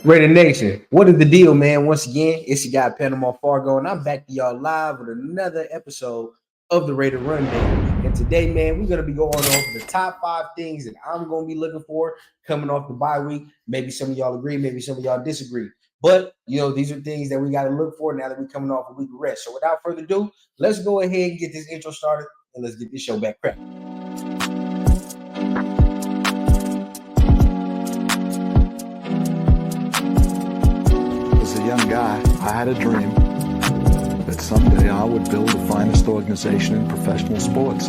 Raider Nation, what is the deal, man? Once again, it's your guy Panama Fargo, and I'm back to y'all live with another episode of the Raider Rundown. And today, man, we're gonna be going over the top 5 things that I'm gonna be looking for coming off the bye week. Maybe some of y'all agree, maybe some of y'all disagree. But these are things that we got to look for now that we're coming off a week of rest. So without further ado, let's go ahead and get this intro started and let's get this show back cracking. Young guy, I had a dream that someday I would build the finest organization in professional sports.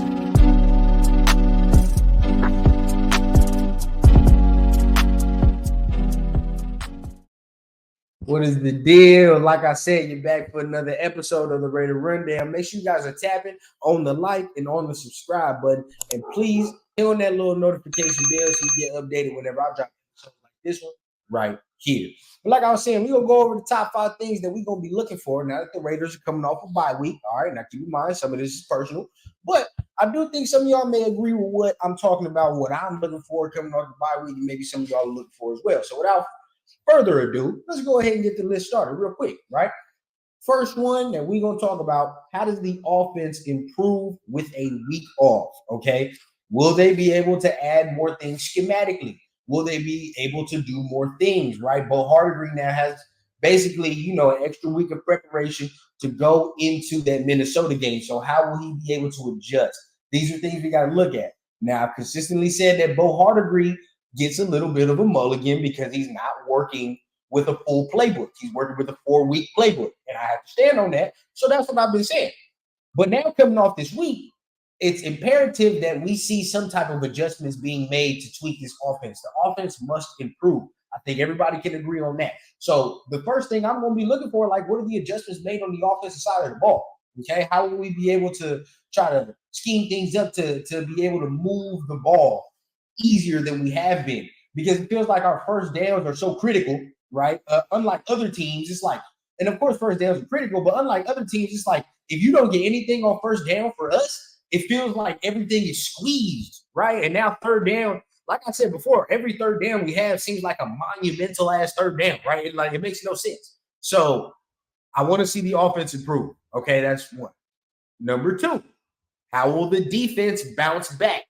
What is the deal? Like I said, you're back for another episode of the Raider Rundown. Make sure you guys are tapping on the like and on the subscribe button. And please hit on that little notification bell so you get updated whenever I drop something like this one right here. But like I was saying, we're going to go over the top 5 things that we're going to be looking for now that the Raiders are coming off a bye week. All right, now keep in mind, some of this is personal. But I do think some of y'all may agree with what I'm talking about, what I'm looking for coming off the bye week, and maybe some of y'all are looking for as well. So without further ado, let's go ahead and get the list started real quick, right? First one that we're going to talk about, how does the offense improve with a week off, okay? Will they be able to add more things schematically? Will they be able to do more things, right? Bo Hardegree now has basically, an extra week of preparation to go into that Minnesota game. So how will he be able to adjust? These are things we got to look at. Now, I've consistently said that Bo Hardegree gets a little bit of a mulligan because he's not working with a full playbook. He's working with a 4-week playbook, and I have to stand on that. So that's what I've been saying. But now coming off this week, it's imperative that we see some type of adjustments being made to tweak this offense. The offense must improve. I think everybody can agree on that. So the first thing I'm going to be looking for, like, what are the adjustments made on the offensive side of the ball? Okay, how will we be able to try to scheme things up to be able to move the ball easier than we have been? Because it feels like our first downs are so critical, right? Unlike other teams, it's like, and of course, first downs are critical, but unlike other teams, it's like if you don't get anything on first down for us, it feels like everything is squeezed, right? And now third down, like I said before, every third down we have seems like a monumental ass third down, right? It makes no sense. So I want to see the offense improve. Okay, that's one. Number 2, how will the defense bounce back?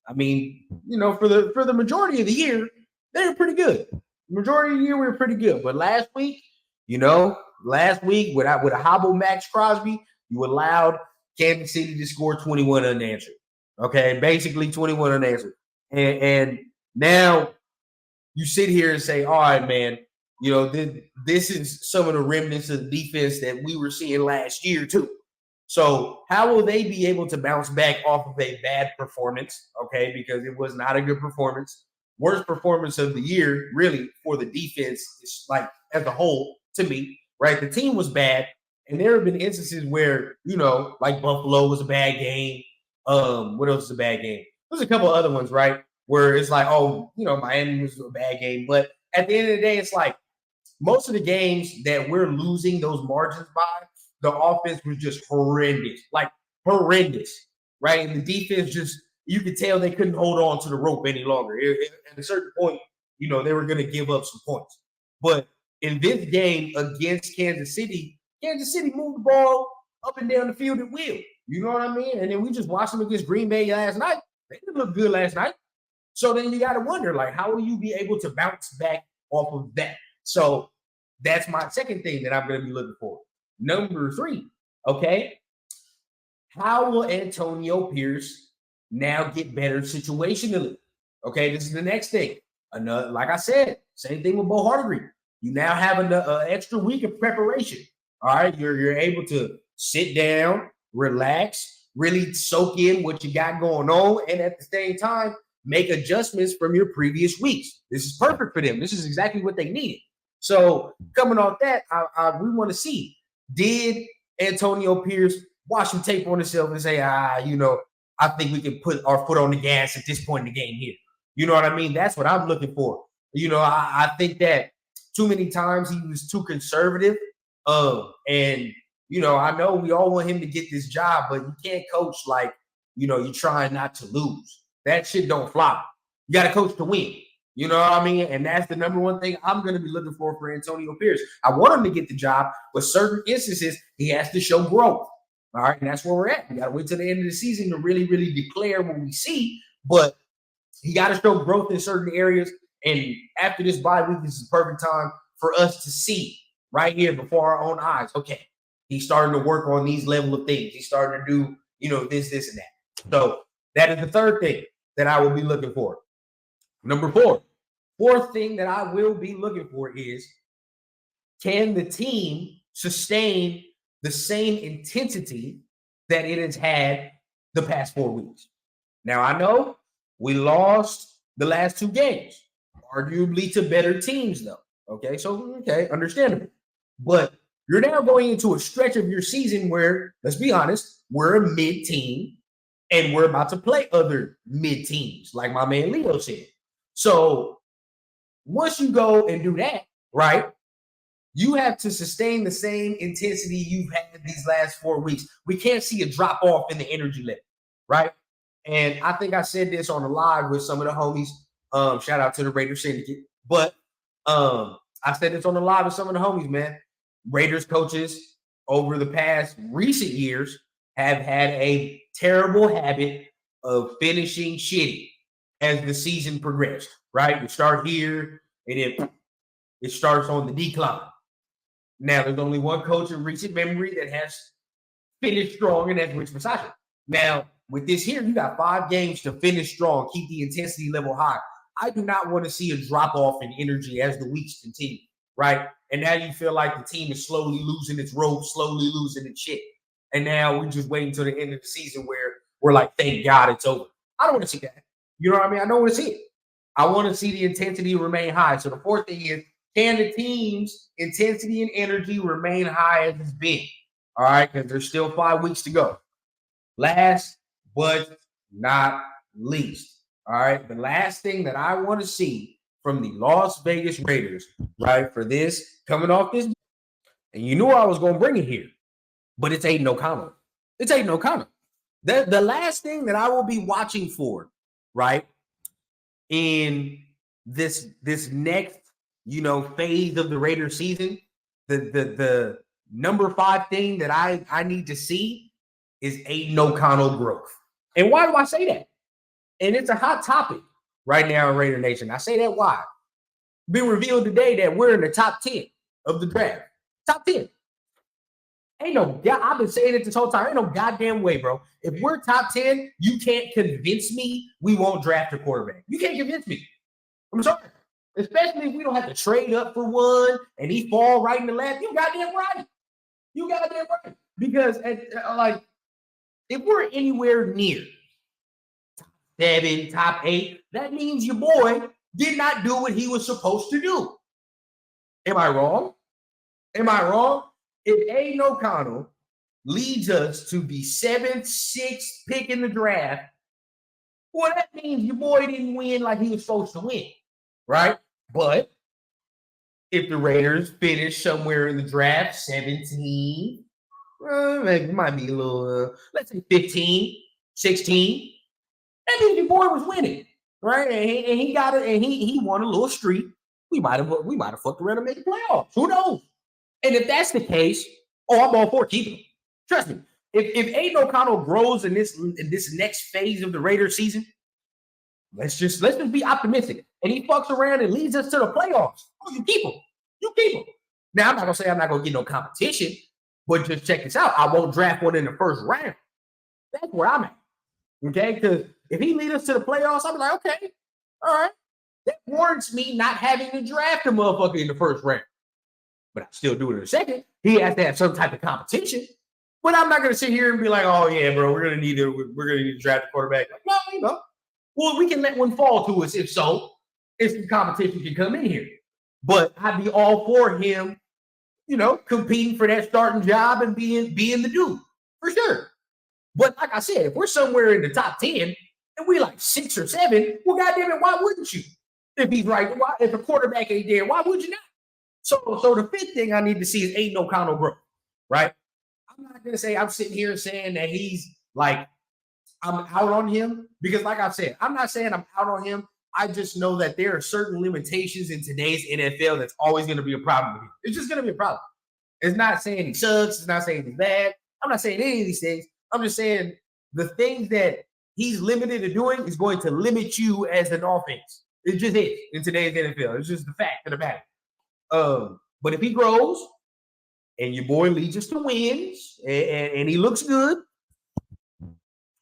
I mean, for the majority of the year, they were pretty good. The majority of the year, we were pretty good. But last week with a hobble Max Crosby, you allowed Kansas City to score 21 unanswered. Okay, basically 21 unanswered. And now you sit here and say, all right, man, this is some of the remnants of the defense that we were seeing last year too. So how will they be able to bounce back off of a bad performance? Okay, because it was not a good performance. Worst performance of the year, really, for the defense, is like as a whole, to me, right? The team was bad. And there have been instances where, like Buffalo was a bad game. What else is a bad game? There's a couple other ones, right? Where it's like, Miami was a bad game. But at the end of the day, it's like most of the games that we're losing those margins by, the offense was just horrendous, right? And the defense just, you could tell they couldn't hold on to the rope any longer. At a certain point, they were going to give up some points. But in this game against Kansas City moved the ball up and down the field at will. You know what I mean? And then we just watched them against Green Bay last night. They didn't look good last night. So then you got to wonder, like, how will you be able to bounce back off of that? So that's my second thing that I'm going to be looking for. Number 3, okay? How will Antonio Pierce now get better situationally? Okay, this is the next thing. Another, like I said, same thing with Bo Hardegree. You now have an extra week of preparation. All right, you're able to sit down, relax, really soak in what you got going on, and at the same time, make adjustments from your previous weeks. This is perfect for them. This is exactly what they needed. So coming off that, we want to see, did Antonio Pierce watch some tape on himself and say, I think we can put our foot on the gas at this point in the game here. You know what I mean? That's what I'm looking for. I think that too many times he was too conservative. And I know we all want him to get this job, but you can't coach like, you're trying not to lose. That shit don't fly. You got to coach to win. You know what I mean? And that's the number one thing I'm going to be looking for Antonio Pierce. I want him to get the job, but certain instances, he has to show growth. All right. And that's where we're at. We got to wait till the end of the season to really, really declare what we see. But he got to show growth in certain areas. And after this bye week, this is the perfect time for us to see right here before our own eyes. Okay. He's starting to work on these level of things. He's starting to do, this, and that. So that is the third thing that I will be looking for. Number fourth thing that I will be looking for is, can the team sustain the same intensity that it has had the past 4 weeks? Now, I know we lost the last 2 games, arguably to better teams, though. Okay, understandable. But you're now going into a stretch of your season where, let's be honest, we're a mid-team and we're about to play other mid-teams, like my man Leo said. So once you go and do that, right, you have to sustain the same intensity you've had these last 4 weeks. We can't see a drop off in the energy level, right? And I think I said this on a live with some of the homies. Shout out to the Raiders Syndicate. But I said this on the live with some of the homies, man. Raiders coaches over the past recent years have had a terrible habit of finishing shitty as the season progressed, right? You start here, and it starts on the decline. Now, there's only one coach in recent memory that has finished strong, and that's Rich Bisaccia. Now, with this here, you got 5 games to finish strong, keep the intensity level high. I do not want to see a drop-off in energy as the weeks continue, right? And now you feel like the team is slowly losing its rope, slowly losing its shit. And now we're just waiting until the end of the season where we're like, thank God it's over. I don't want to see that. You know what I mean? I don't want to see it. I want to see the intensity remain high. So the fourth thing is, can the team's intensity and energy remain high as it's been? All right, because there's still 5 weeks to go. Last but not least, all right, the last thing that I want to see from the Las Vegas Raiders, right, for this, coming off this, and you knew I was going to bring it here, but it's Aiden O'Connell. It's Aiden O'Connell. The last thing that I will be watching for, right, in this next, phase of the Raiders season, the number 5 thing that I need to see is Aiden O'Connell growth. And why do I say that? And it's a hot topic right now in Raider Nation. I say that why? Been revealed today that we're in the top 10 of the draft. Top 10. I've been saying it this whole time. Ain't no goddamn way, bro. If we're top 10, you can't convince me we won't draft a quarterback. You can't convince me. I'm sorry. Especially if we don't have to trade up for one and he fall right in the lap. You goddamn right. You goddamn right. Because if we're anywhere near top 7, top 8, that means your boy did not do what he was supposed to do. Am I wrong? If Aiden O'Connell leads us to the 7th, 6th pick in the draft, well, that means your boy didn't win like he was supposed to win, right? But if the Raiders finish somewhere in the draft, 17, it might be a little, let's say 15, 16, that means your boy was winning, right? And he got it, and he won a little streak. We might have fucked around and made the playoffs. Who knows? And if that's the case, I'm all for keeping him. Trust me. If Aiden O'Connell grows in this next phase of the Raiders season, let's just be optimistic. And he fucks around and leads us to the playoffs. Oh, you keep him. You keep him. Now, I'm not gonna say I'm not gonna get no competition, but just check this out. I won't draft one in the first round. That's where I'm at. Okay, because if he leads us to the playoffs, I'll be like, okay, all right. That warrants me not having to draft a motherfucker in the first round. But I still do it in a second. He has to have some type of competition. But I'm not going to sit here and be like, oh, yeah, bro, we're going to need to draft a quarterback. Like, no, Well, we can let one fall to us if so, if some competition can come in here. But I'd be all for him, competing for that starting job and being the dude, for sure. But like I said, if we're somewhere in the top 10 and we like 6 or 7, well, goddamn it, why wouldn't you? If he's right, if a quarterback ain't there, why would you not? So the 5th thing I need to see is Aiden O'Connell growth, right? I'm not going to say I'm sitting here saying that he's like, I'm out on him, because like I said, I'm not saying I'm out on him. I just know that there are certain limitations in today's NFL that's always going to be a problem with him. It's just going to be a problem. It's not saying he sucks. It's not saying he's bad. I'm not saying any of these things. I'm just saying the things that he's limited to doing is going to limit you as an offense. It just is in today's NFL. It's just the fact of the matter. But if he grows and your boy leads us to wins and he looks good,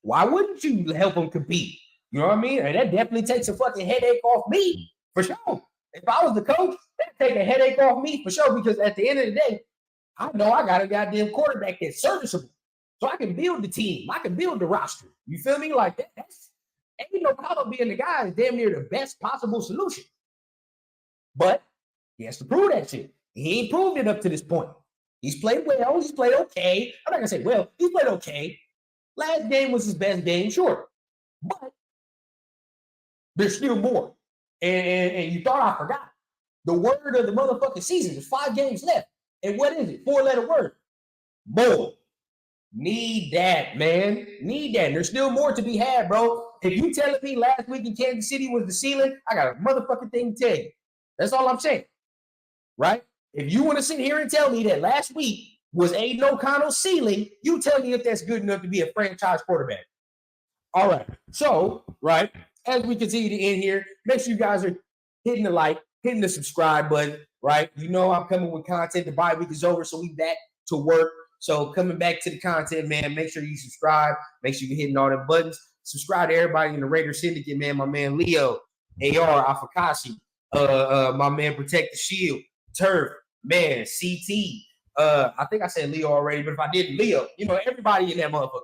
why wouldn't you help him compete? You know what I mean? And that definitely takes a fucking headache off me, for sure. If I was the coach, that'd take a headache off me, for sure, because at the end of the day, I know I got a goddamn quarterback that's serviceable. So I can build the team. I can build the roster. You feel me? Like, that's ain't no problem being the guy is damn near the best possible solution. But he has to prove that shit. He ain't proved it up to this point. He's played well. He's played okay. I'm not going to say well. He played okay. Last game was his best game, sure. But there's still more. And you thought I forgot. The word of the motherfucking season. There's 5 games left. And what is it? 4-letter word. More. Need that, man. Need that. And there's still more to be had, bro. If you telling me last week in Kansas City was the ceiling, I got a motherfucking thing to tell you. That's all I'm saying. Right? If you want to sit here and tell me that last week was Aiden O'Connell's ceiling, you tell me if that's good enough to be a franchise quarterback. All right. So, right, as we continue to end here, make sure you guys are hitting the like, hitting the subscribe button, right? You know I'm coming with content. The bye week is over, so we back to work. So coming back to the content, man, make sure you subscribe. Make sure you're hitting all the buttons. Subscribe to everybody in the Raider Syndicate, man. My man Leo, AR, Afakashi, my man Protect the Shield, Turf, man, CT. I think I said Leo already, but if I didn't, Leo, you know, everybody in that motherfucker.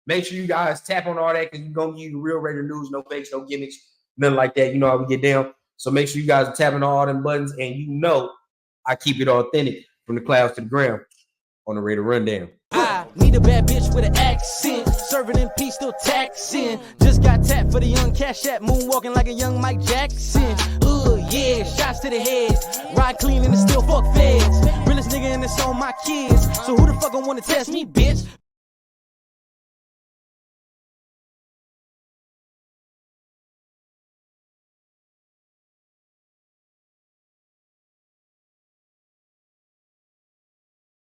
Make sure you guys tap on all that because we're going to give you the real Raider news, no fakes, no gimmicks, nothing like that. You know how we get down. So make sure you guys are tapping on all them buttons, and you know I keep it authentic from the clouds to the ground on the Raider Rundown. I need a bad bitch with an accent, serving in peace, still taxing. Just got tapped for the young Cash App, moonwalking like a young Mike Jackson. Yeah, shots to the head, ride clean and still fuck feds. Realest nigga and it's on my kids, so who the fuck gon' wanna test me, bitch?